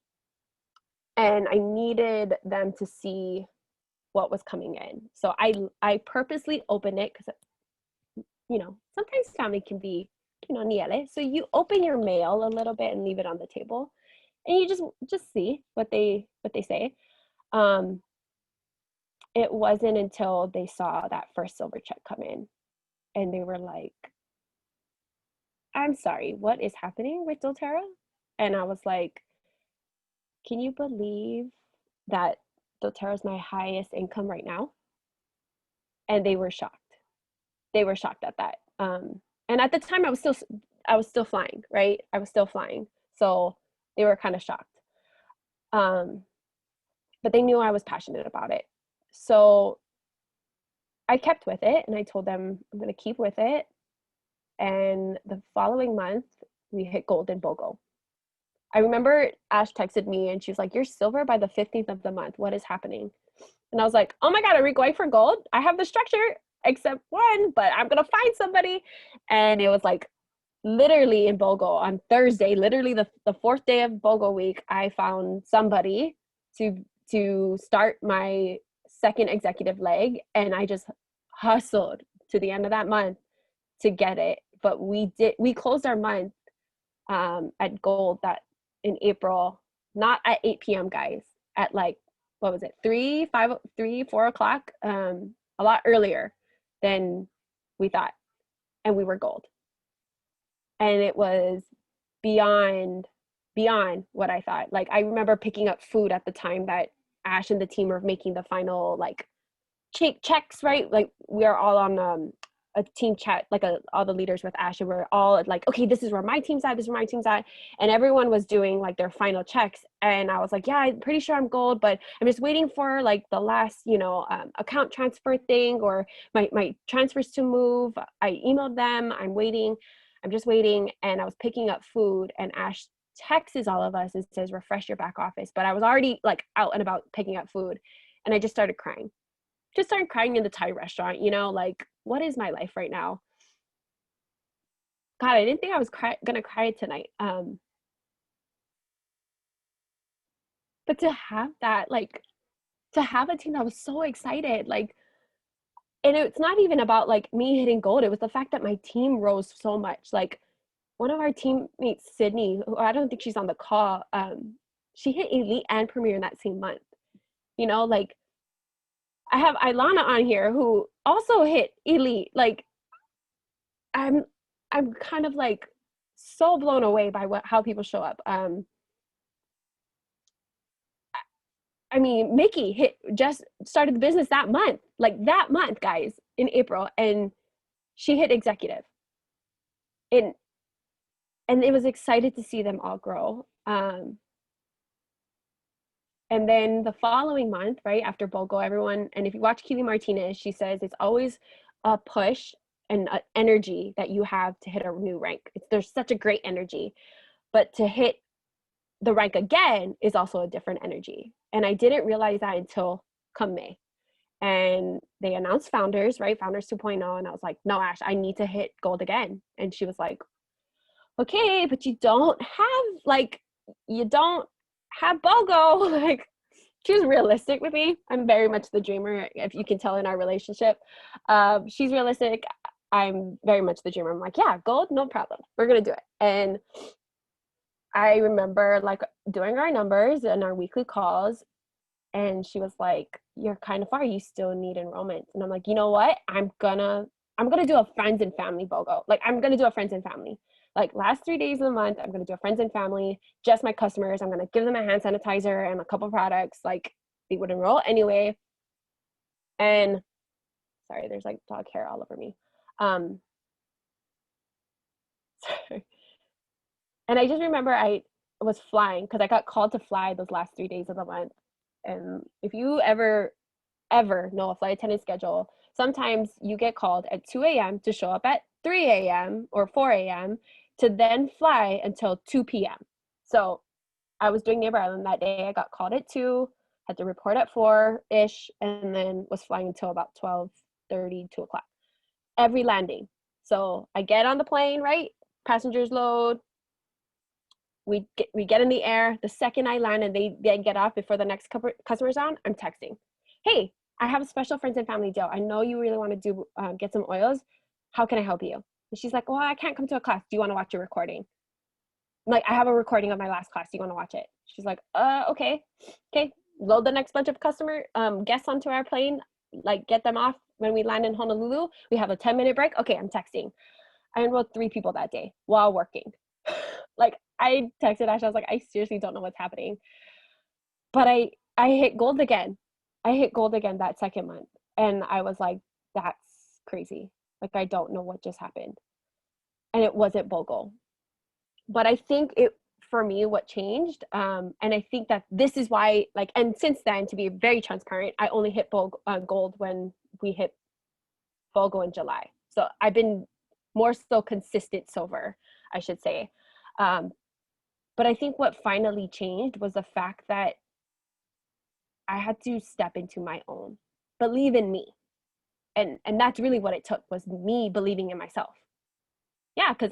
I needed them to see what was coming in. So I purposely opened it because, sometimes family can be, niele. So you open your mail a little bit and leave it on the table, and you just see what they say. It wasn't until they saw that first silver check come in, and they were like, "I'm sorry, what is happening with doTERRA?" And I was like, "Can you believe that doTERRA is my highest income right now?" And they were shocked. They were shocked at that. And at the time I was still flying, right? I was still flying. So they were kind of shocked. Um, but they knew I was passionate about it. So I kept with it and I told them I'm going to keep with it. And the following month, we hit gold in BOGO. I remember Ash texted me and she was like, "You're silver by the 15th of the month. What is happening?" And I was like, "Oh my God, are we going for gold? I have the structure except one, but I'm going to find somebody." And it was like literally in BOGO on Thursday, literally the fourth day of BOGO week, I found somebody to start my second executive leg. And I just hustled to the end of that month to get it. But we closed our month at gold that in April, not at 8 p.m. guys, at like, what was it, 4 o'clock, a lot earlier than we thought. And we were gold. And it was beyond what I thought. Like I remember picking up food at the time that Ash and the team were making the final like checks, right? Like we are all on a team chat, like all the leaders with Ash, and we're all like, okay, this is where my team's at, this is where my team's at, and everyone was doing like their final checks, and I was like, yeah, I'm pretty sure I'm gold, but I'm just waiting for like the last, account transfer thing or my transfers to move. I emailed them. I'm just waiting, and I was picking up food, and Ash texts all of us and says, refresh your back office. But I was already like out and about picking up food, and I just started crying. Just started crying in the Thai restaurant, like, what is my life right now? God, I didn't think I was gonna cry tonight. But to have that, like, to have a team that was so excited, like, and it's not even about like me hitting gold. It was the fact that my team rose so much. Like, one of our teammates, Sydney, who I don't think she's on the call, she hit elite and premier in that same month. Like I have Ilana on here who also hit elite. Like I'm I'm kind of like so blown away by how people show up. I mean, Mickey just started the business that month, like that month, guys, in April, and she hit executive. And it was excited to see them all grow. And then the following month, right after BOGO, everyone, and if you watch Keely Martinez, she says it's always a push and an energy that you have to hit a new rank. There's such a great energy, but to hit the rank again is also a different energy. And I didn't realize that until come May. And they announced founders, right? Founders 2.0. And I was like, no, Ash, I need to hit gold again. And she was like, okay, but you don't have BOGO. Like, she was realistic with me. I'm very much the dreamer, if you can tell in our relationship. She's realistic. I'm very much the dreamer. I'm like, yeah, gold, no problem. We're going to do it. And I remember like doing our numbers and our weekly calls, and she was like, you're kind of far, you still need enrollment. And I'm like, you know what, I'm gonna do a friends and family BOGO. Like I'm gonna do a friends and family, like last 3 days of the month. I'm gonna do a friends and family, just my customers. I'm gonna give them a hand sanitizer and a couple products, like they would enroll anyway. And sorry, there's like dog hair all over me. Sorry. And I just remember I was flying because I got called to fly those last 3 days of the month. And if you ever know a flight attendant schedule, sometimes you get called at 2 a.m. to show up at 3 a.m. or 4 a.m. to then fly until 2 p.m. So I was doing Neighbor Island that day. I got called at 2, had to report at 4-ish, and then was flying until about 12:30, 2 o'clock. Every landing. So I get on the plane, right? Passengers load, we get in the air. The second I land and they get off before the next customer's on, I'm texting, hey, I have a special friends and family deal. I know you really want to do get some oils. How can I help you? And she's like, well, I can't come to a class. Do you want to watch a recording? I'm like, I have a recording of my last class. Do you want to watch it? She's like, okay. Load the next bunch of customer guests onto our plane, like get them off when we land in Honolulu. We have a 10-minute break. Okay, I'm texting. I enrolled 3 people that day while working. Like I texted Ash, I was like, I seriously don't know what's happening. But I hit gold again. I hit gold again that second month. And I was like, that's crazy. Like I don't know what just happened. And it wasn't BOGO. But I think for me what changed. And I think that this is why, like, and since then, to be very transparent, I only hit gold when we hit BOGO in July. So I've been more so consistent silver, I should say. But I think what finally changed was the fact that I had to step into my own, believe in me. And that's really what it took, was me believing in myself. Yeah, because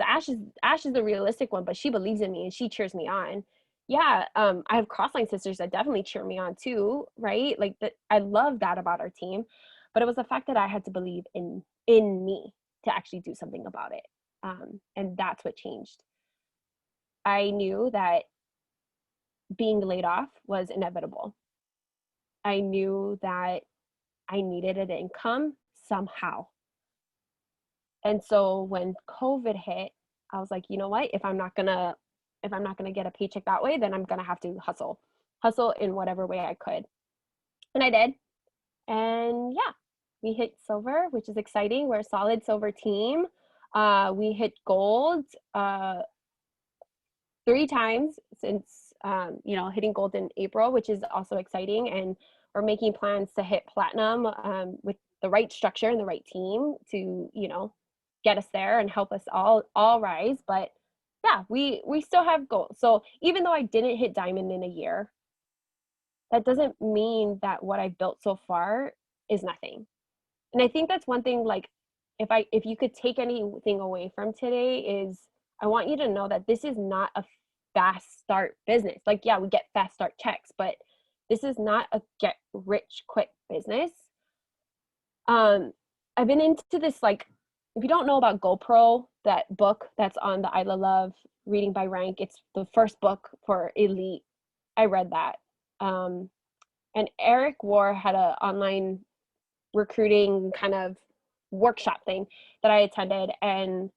Ash is the realistic one, but she believes in me and she cheers me on. Yeah, I have crossline sisters that definitely cheer me on too, right? Like that, I love that about our team. But it was the fact that I had to believe in me to actually do something about it. And that's what changed. I knew that being laid off was inevitable. I knew that I needed an income somehow. And so when COVID hit, I was like, you know what? If I'm not gonna get a paycheck that way, then I'm gonna have to hustle in whatever way I could. And I did. And yeah, we hit silver, which is exciting. We're a solid silver team. We hit gold 3 times since hitting gold in April, which is also exciting. And we're making plans to hit platinum with the right structure and the right team to get us there and help us all rise. But yeah, we still have gold. So even though I didn't hit diamond in a year, that doesn't mean that what I've built so far is nothing. And I think that's one thing, like, if you could take anything away from today, is I want you to know that this is not a fast start business. Like, yeah, we get fast start checks, but this is not a get rich quick business. I've been into this, like, if you don't know about GoPro, that book that's on the Isla Love Reading by Rank, it's the first book for elite. I read that. And Eric War had an online recruiting kind of workshop thing that I attended, and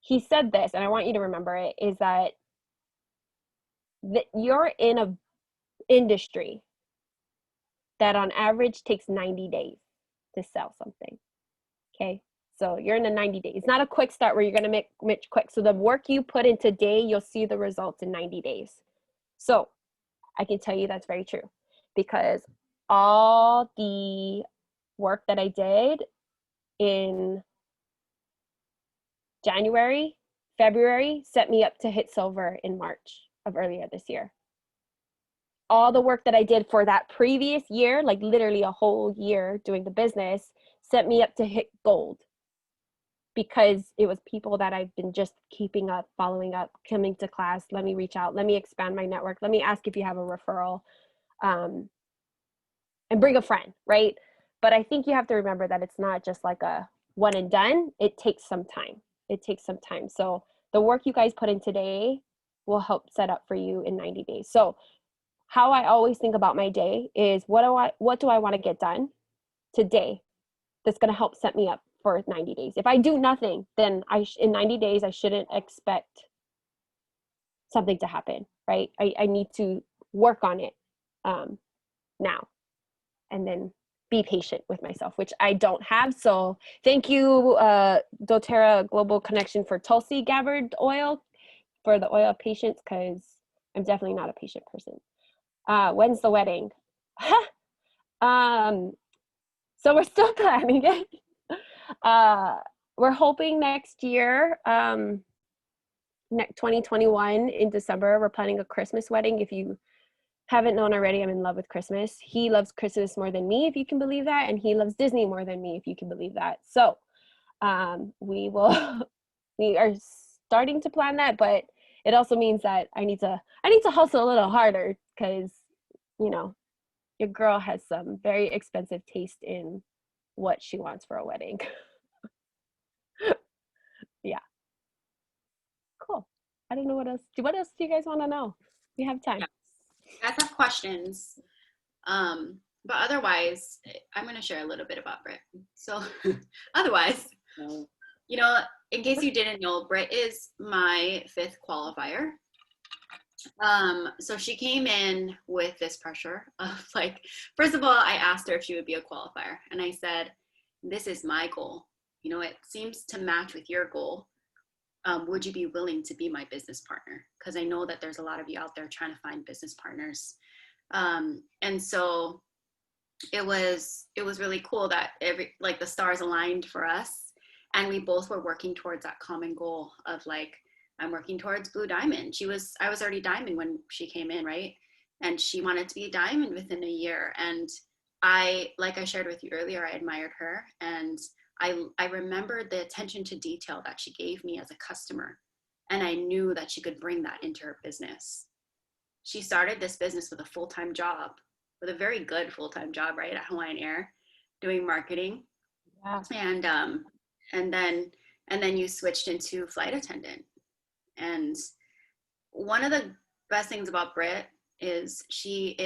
he said this, and I want you to remember it, is that you're in a industry that on average takes 90 days to sell something. Okay, so you're in a 90 days. It's not a quick start where you're going to make rich quick. So the work you put in today, you'll see the results in 90 days. So I can tell you that's very true, because all the work that I did in January, February set me up to hit silver in March of earlier this year. All the work that I did for that previous year, like literally a whole year doing the business, set me up to hit gold, because it was people that I've been just keeping up, following up, coming to class. Let me reach out. Let me expand my network. Let me ask if you have a referral, and bring a friend, right? But I think you have to remember that it's not just like a one and done. It takes some time. So the work you guys put in today will help set up for you in 90 days. So how I always think about my day is, what do I want to get done today that's going to help set me up for 90 days. If I do nothing, then in 90 days, I shouldn't expect something to happen, right? I need to work on it now, and then be patient with myself, which I don't have. So thank you, doTERRA Global Connection, for Tulsi Gabbard oil, for the oil of patience, because I'm definitely not a patient person. When's the wedding? So we're still planning it. We're hoping next year, 2021 in December. We're planning a Christmas wedding. If you haven't known already, I'm in love with Christmas. He loves Christmas more than me, if you can believe that, and he loves Disney more than me, if you can believe that. So we are starting to plan that, but it also means that I need to hustle a little harder, because your girl has some very expensive taste in what she wants for a wedding. Yeah, cool. I don't know what else. What else do you guys want to know? We have time. Yeah. You guys have questions. But otherwise, I'm going to share a little bit about Britt. So otherwise, in case you didn't know, Britt is my 5th qualifier. So she came in with this pressure of, like, first of all, I asked her if she would be a qualifier, and I said, this is my goal. It seems to match with your goal. would you be willing to be my business partner? Because I know that there's a lot of you out there trying to find business partners. And so it was really cool that like the stars aligned for us, and we both were working towards that common goal of like, I'm working towards blue diamond. I was already diamond when she came in, right? And she wanted to be a diamond within a year. And like I shared with you earlier, I admired her, and I remembered the attention to detail that she gave me as a customer, and I knew that she could bring that into her business. She started this business with a full-time job, with a very good full-time job, right, at Hawaiian Air, doing marketing, Yeah. and and then and then you switched into flight attendant. And one of the best things about Britt is she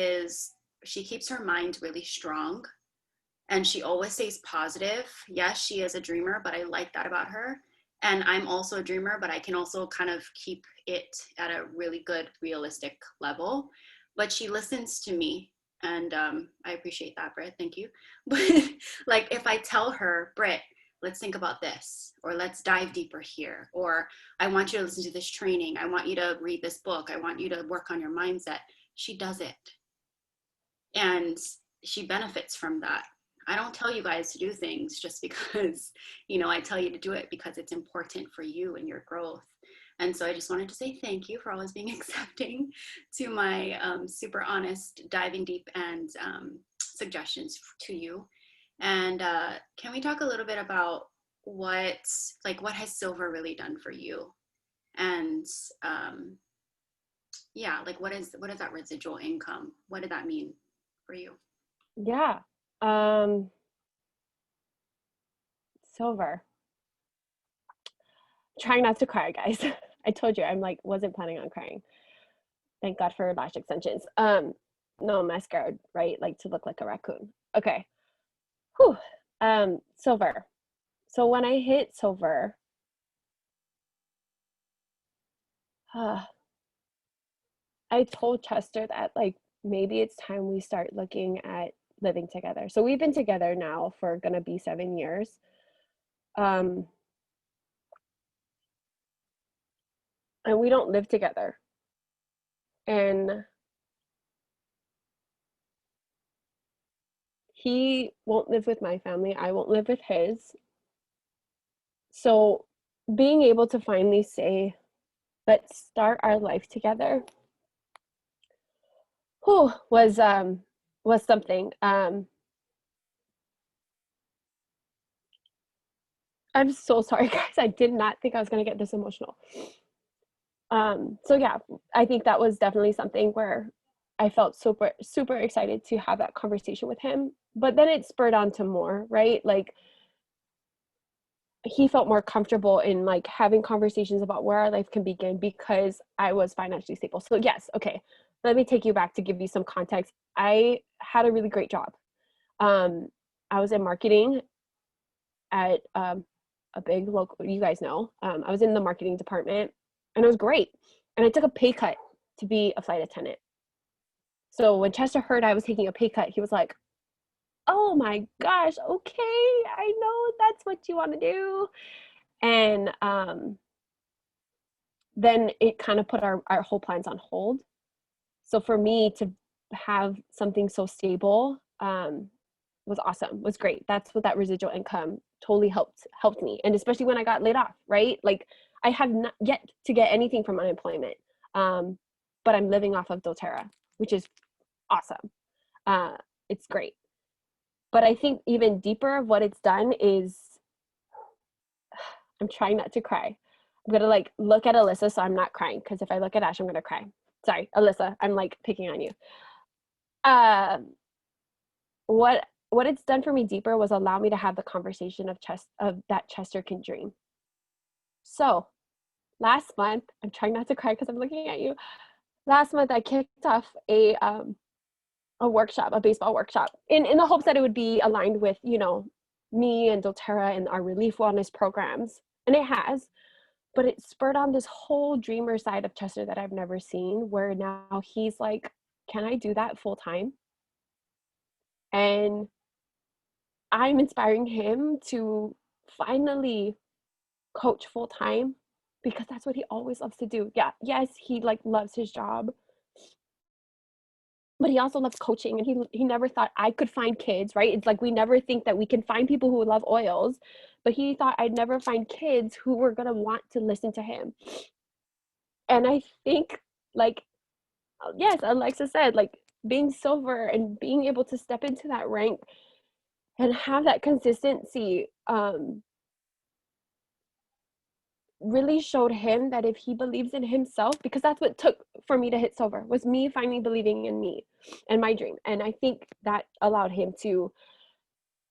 keeps her mind really strong, and she always stays positive. Yes, she is a dreamer, but I like that about her. And I'm also a dreamer, but I can also kind of keep it at a really good, realistic level. But she listens to me, and I appreciate that, Britt. Thank you. But like, if I tell her, Britt, let's think about this, or let's dive deeper here, or I want you to listen to this training, I want you to read this book, I want you to work on your mindset, she does it. And she benefits from that. I don't tell you guys to do things just because, I tell you to do it because it's important for you and your growth. And so I just wanted to say thank you for always being accepting to my super honest, diving deep and suggestions to you. And can we talk a little bit about what has silver really done for you? And yeah, like what is that residual income? What did that mean for you? Yeah. Silver. Trying not to cry, guys. I told you I'm like wasn't planning on crying. Thank God for lash extensions. No mascara, right? Like to look like a raccoon. Okay. Whew. Silver. So when I hit silver, I told Chester that like maybe it's time we start looking at living together. So we've been together now for gonna be 7 years. Um, and we don't live together. And he won't live with my family. I won't live with his. So being able to finally say, let's start our life together, whew, was something. I'm so sorry, guys. I did not think I was gonna get this emotional. So yeah, I think that was definitely something where I felt super, super excited to have that conversation with him. But then it spurred on to more, right? Like he felt more comfortable in like having conversations about where our life can begin because I was financially stable. So yes, okay. Let me take you back to give you some context. I had a really great job. I was in marketing at a big local, you guys know. I was in the marketing department and it was great. And I took a pay cut to be a flight attendant. So when Chester heard I was taking a pay cut, he was like, oh my gosh, okay, I know that's what you want to do. And then it kind of put our whole plans on hold. So for me to have something so stable was awesome, was great. That's what that residual income totally helped me. And especially when I got laid off, right? Like I have not yet to get anything from unemployment, but I'm living off of doTERRA, which is awesome. It's great. But I think even deeper of what it's done is, I'm trying not to cry. I'm gonna like look at Alyssa so I'm not crying, because if I look at Ash, I'm gonna cry. Sorry, Alyssa, I'm like picking on you. What it's done for me deeper was allow me to have the conversation of that Chester can dream. So last month, I'm trying not to cry because I'm looking at you. Last month, I kicked off a workshop, a baseball workshop, in the hopes that it would be aligned with, me and doTERRA and our relief wellness programs. And it has, but it spurred on this whole dreamer side of Chester that I've never seen, where now he's like, can I do that full time? And I'm inspiring him to finally coach full time, because that's what he always loves to do. Yeah, yes, he like loves his job, but he also loves coaching, and he never thought I could find kids, right? It's like we never think that we can find people who love oils, but he thought I'd never find kids who were going to want to listen to him. And I think, like, yes, Alexa said, like, being silver and being able to step into that rank and have that consistency really showed him that if he believes in himself, because that's what took for me to hit silver, was me finally believing in me and my dream. And I think that allowed him to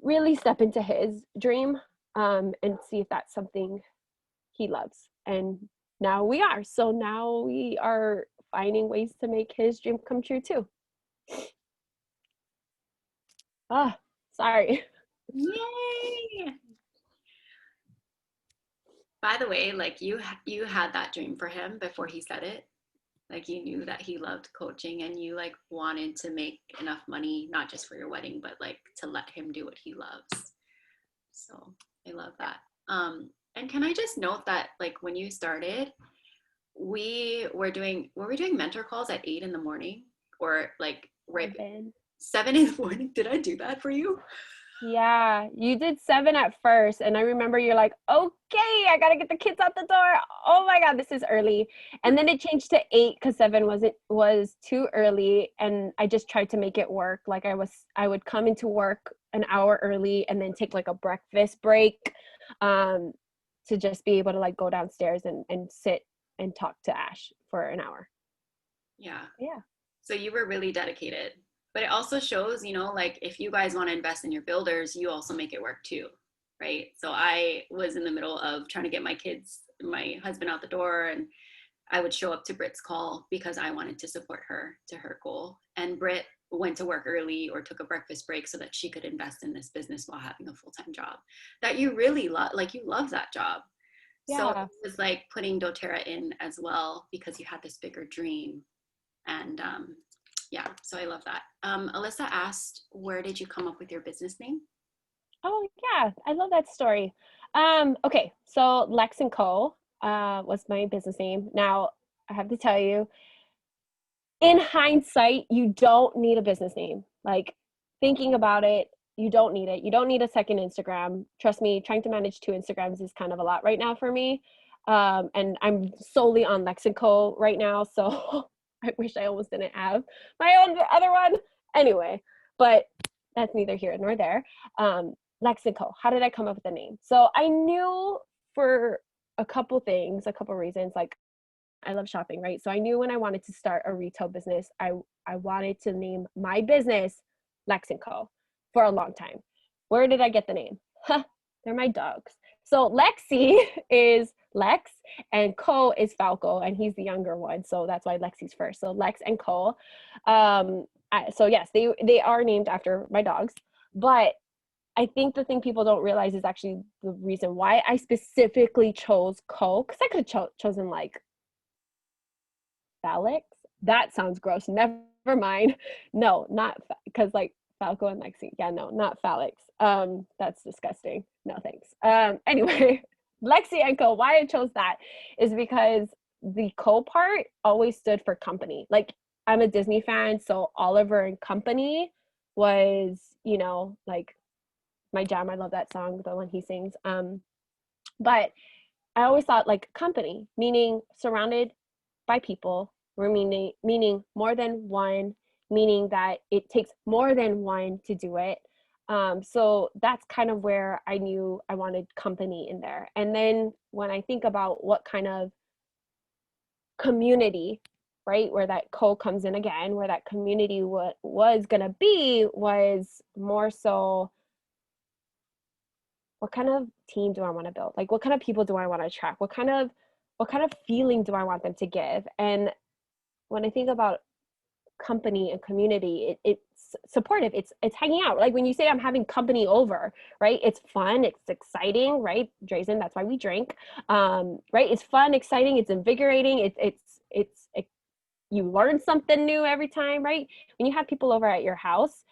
really step into his dream, and see if that's something he loves. And now we are. So now we are finding ways to make his dream come true too. Ah, sorry. Yay! By the way, like you had that dream for him before he said it. Like you knew that he loved coaching and you like wanted to make enough money, not just for your wedding, but like to let him do what he loves. So I love that. And can I just note that like when you started, were we doing mentor calls at 8 in the morning or like right 7 in the morning? Did I do that for you? Yeah, you did 7 at first, and I remember you're like, okay, I gotta get the kids out the door. Oh my God, this is early. And then it changed to 8 because 7 was too early, and I just tried to make it work. Like I would come into work an hour early and then take like a breakfast break, um, to just be able to like go downstairs and sit and talk to Ash for an hour. Yeah. Yeah. So you were really dedicated. But it also shows, like if you guys want to invest in your builders, you also make it work too, right? So I was in the middle of trying to get my husband out the door, and I would show up to Britt's call because I wanted to support her to her goal. And Britt went to work early or took a breakfast break so that she could invest in this business while having a full-time job that you really love. Like you love that job. So it Yeah. was like putting doTERRA in as well because you had this bigger dream. And yeah, so I love that. Alyssa asked, where did you come up with your business name? Oh yeah, I love that story. Okay, so Lex and Co. Was my business name. Now I have to tell you, in hindsight, you don't need a business name. Like thinking about it, you don't need it. You don't need a second Instagram. Trust me, trying to manage 2 Instagrams is kind of a lot right now for me. And I'm solely on Lex and Co. right now, so I wish I almost didn't have my own other one. Anyway, but that's neither here nor there. Lex and Co. How did I come up with the name? So I knew for a couple things, a couple reasons, like I love shopping, right? So I knew when I wanted to start a retail business, I wanted to name my business Lex and Co. for a long time. Where did I get the name? Huh, they're my dogs. So Lexi is Lex and Co is Falco, and he's the younger one, so that's why Lexi's first. So Lex and Co. So yes, they are named after my dogs, but I think the thing people don't realize is actually the reason why I specifically chose Co, because I could have chosen like Phallics. That sounds gross. Never mind. No, not because like Falco and Lexi. Yeah, no, not Phallics. That's disgusting. No thanks. Anyway, Lexi and Co. Why I chose that is because the Co part always stood for company. Like I'm a Disney fan, so Oliver and Company was, like my jam. I love that song, the one he sings. But I always thought like company, meaning surrounded by people, we're meaning more than one, meaning that it takes more than one to do it. So that's kind of where I knew I wanted company in there. And then when I think about what kind of community, right, where that co comes in again, where that community was going to be was more so what kind of team do I want to build? Like what kind of people do I want to attract? What kind of feeling do I want them to give? And when I think about company and community, it's supportive. It's hanging out. Like when you say I'm having company over, right? It's fun, it's exciting, right? Drazen, that's why we drink. Right? It's fun, exciting, it's invigorating. You learn something new every time, right? When you have people over at your house,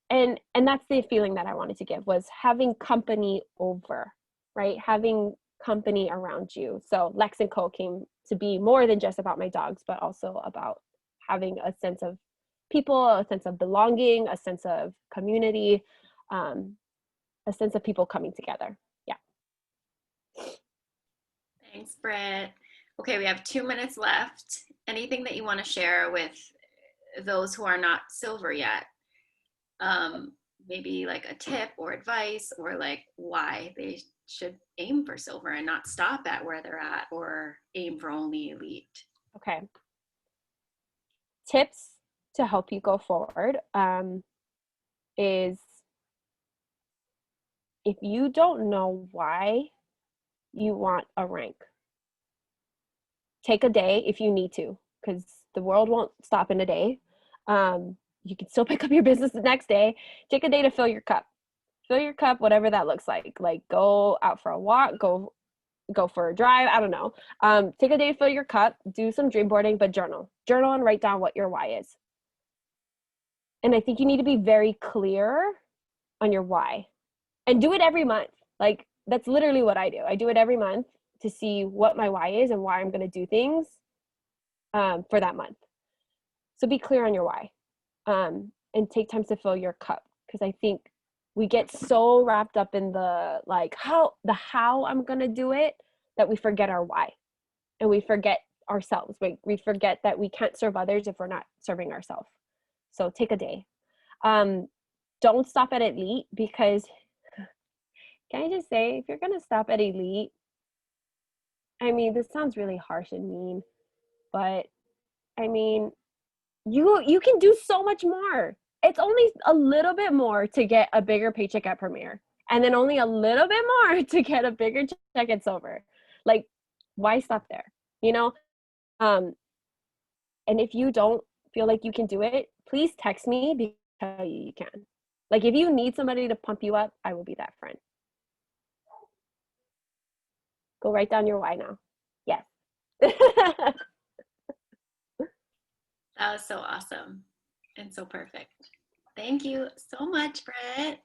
and that's the feeling that I wanted to give was having company over, right? Having company around you. So Lex and Co came to be more than just about my dogs, but also about having a sense of people, a sense of belonging, a sense of community, um, a sense of people coming together. Yeah. Thanks, Britt. Okay, we have 2 minutes left. Anything that you want to share with those who are not silver yet? Maybe like a tip or advice, or like why they should aim for silver and not stop at where they're at, or aim for only elite. Okay. Tips to help you go forward is if you don't know why you want a rank, take a day if you need to, because the world won't stop in a day. You can still pick up your business the next day. Take a day to fill your cup. Fill your cup, whatever that looks like. Like go out for a walk, go for a drive. I don't know. Take a day to fill your cup. Do some dream boarding, but journal and write down what your why is. And I think you need to be very clear on your why, and do it every month. Like that's literally what I do. I do it every month to see what my why is and why I'm going to do things for that month. So be clear on your why, and take time to fill your cup, because I think we get so wrapped up in the like how I'm going to do it that we forget our why, and we forget ourselves. We forget that we can't serve others if we're not serving ourselves. So take a day. Don't stop at elite, because can I just say, if you're going to stop at elite, I mean, this sounds really harsh and mean, but I mean, you can do so much more. It's only a little bit more to get a bigger paycheck at Premier, and then only a little bit more to get a bigger check at Silver. Like, why stop there? You know? And if you don't feel like you can do it, please text me because you can. Like, if you need somebody to pump you up, I will be that friend. Go write down your why now. Yes. That was so awesome and so perfect. Thank you so much, Britt.